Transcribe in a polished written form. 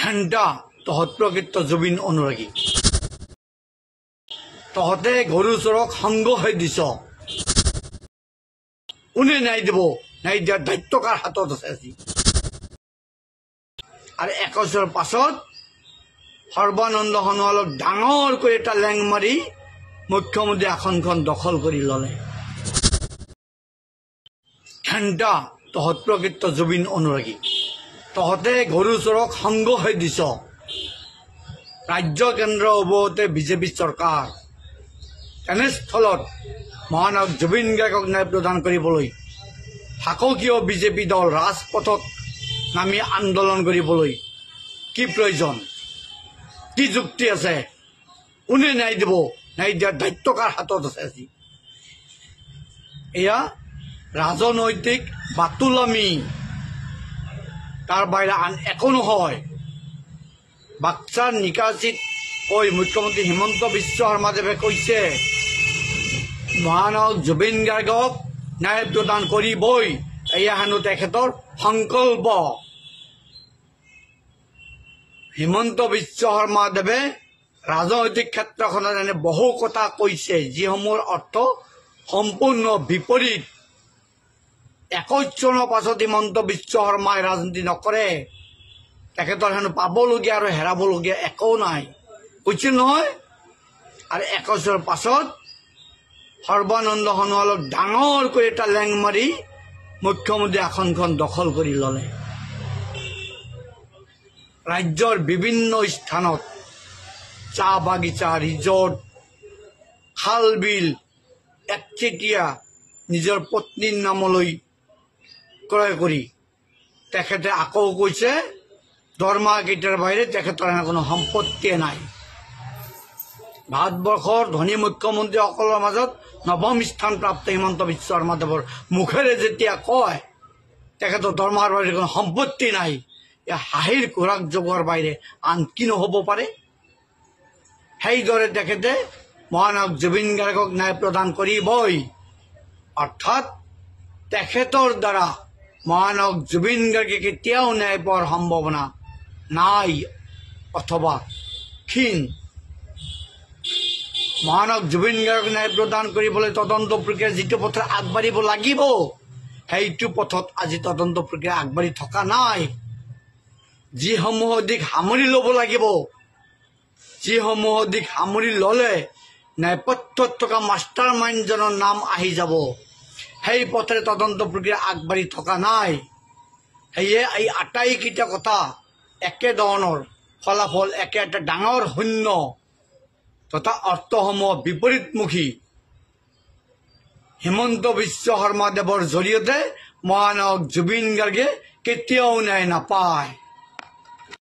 ঘণ্টা তহঁত প্ৰকৃত জুবিন অনুৰাগী তহঁতে গৰু চৰক সংগ হৈ দিছ কোনে নাই দিব নাই দিয়াৰ দায়িত্ব কাৰ হাতত আছে আজি আৰু 21 পাছত সৰ্বানন্দ সোণোৱালক ডাঙৰকৈ এটা লেং মাৰি মুখ্যমন্ত্ৰী আসনখন দখল কৰি ললে ঘণ্টা তহঁত প্ৰকৃত জুবিন অনুৰাগী তহঁতে গৰু চৰক সংগ হৈ দিছ ৰাজ্য কেন্দ্ৰ উভয়তে বিজেপি চৰকাৰ এনেস্থলত মহানায়ক জুবিন গাৰ্গক ন্যায় প্ৰদান কৰিবলৈ শাসকীয় বিজেপি দল ৰাজপথত নামি আন্দোলন কৰিবলৈ কি প্ৰয়োজন কি যুক্তি আছে কোনে ন্যায় দিব ন্যায় দিয়াৰ দায়িত্ব কাৰ হাতত আছে আজি এয়া ৰাজনৈতিক বাতুলামি তাৰ বাহিৰে আন একো নহয় বাক্সাৰ নিকাচিত কৈ মুখ্যমন্ত্ৰী হিমন্ত বিশ্ব শৰ্মাদেৱে কৈছে মহানায়ক জুবিন গাৰ্গক ন্যায় প্ৰদান কৰিবই এয়া হেনো তেখেতৰ সংকল্প হিমন্ত বিশ্ব শৰ্মাদেৱে ৰাজনৈতিক ক্ষেত্ৰখনত এনে বহু কথা কৈছে যিসমূহৰ অৰ্থ সম্পূৰ্ণ বিপৰীত 21 চনৰ পাছত হিমন্ত বিশ্ব শৰ্মাই ৰাজনীতি নকৰে তেখেতৰ হেনো পাবলগীয়া আৰু হেৰাবলগীয়া একো নাই কৈছিল নহয় আৰু 21 পাছত সৰ্বানন্দ সোণোৱালক ডাঙৰকৈ এটা লেং মাৰি মুখ্যমন্ত্ৰী আসনখন দখল কৰি ললে ৰাজ্যৰ বিভিন্ন স্থানত চাহ বাগিচা ৰিজৰ্ট খাল বিল একচেটিয়া নিজৰ পত্নীৰ নামলৈ ক্ৰয় কৰি তেখেতে আকৌ কৈছে দৰমহা কেইটাৰ বাহিৰে তেখেতৰ কোনো সম্পত্তিয়ে নাই ভাৰতবৰ্ষৰ ধনী মুখ্যমন্ত্ৰীসকলৰ মাজত নৱম স্থান প্ৰাপ্ত হিমন্ত বিশ্ব শৰ্মাদেৱৰ মুখেৰে যেতিয়া কয় তেখেতৰ দৰমহাৰ বাহিৰে কোনো সম্পত্তি নাই এয়া হাঁহিৰ খোৰাক যোগৰ বাহিৰে আন কি নহ'ব পাৰে সেইদৰে তেখেতে মহানায়ক জুবিন গাৰ্গক ন্যায় প্ৰদান কৰিবই অৰ্থাৎ তেখেতৰ দ্বাৰা মহানায়ক জুবিন গাৰ্গে কেতিয়াও ন্যায় পোৱাৰ সম্ভাৱনা নাই অথবা ক্ষীণ মহানায়ক জুবিন গাৰ্গক ন্যায় প্ৰদান কৰিবলৈ তদন্ত প্ৰক্ৰিয়া যিটো পথত আগবাঢ়িব লাগিব সেইটো পথত আজি তদন্ত প্ৰক্ৰিয়া আগবাঢ়ি থকা নাই যিসমূহ অধিক সামৰি ল'ব লাগিব যিসমূহ অধিক সামৰি ল'লে ন্যায়পথ্যত থকা মাষ্টাৰ মাইণ্ডজনৰ নাম আহি যাব সেই পথেৰে তদন্ত প্ৰক্ৰিয়া আগবাঢ়ি থকা নাই সেয়ে এই আটাইকেইটা কথা একেধৰণৰ ফলাফল একে এটা ডাঙৰ শূন্য তথা অৰ্থসমূহ বিপৰীতমুখী হিমন্ত বিশ্ব শৰ্মাদেৱৰ জৰিয়তে মহানায়ক জুবিন গাৰ্গে কেতিয়াও ন্যায় নাপায়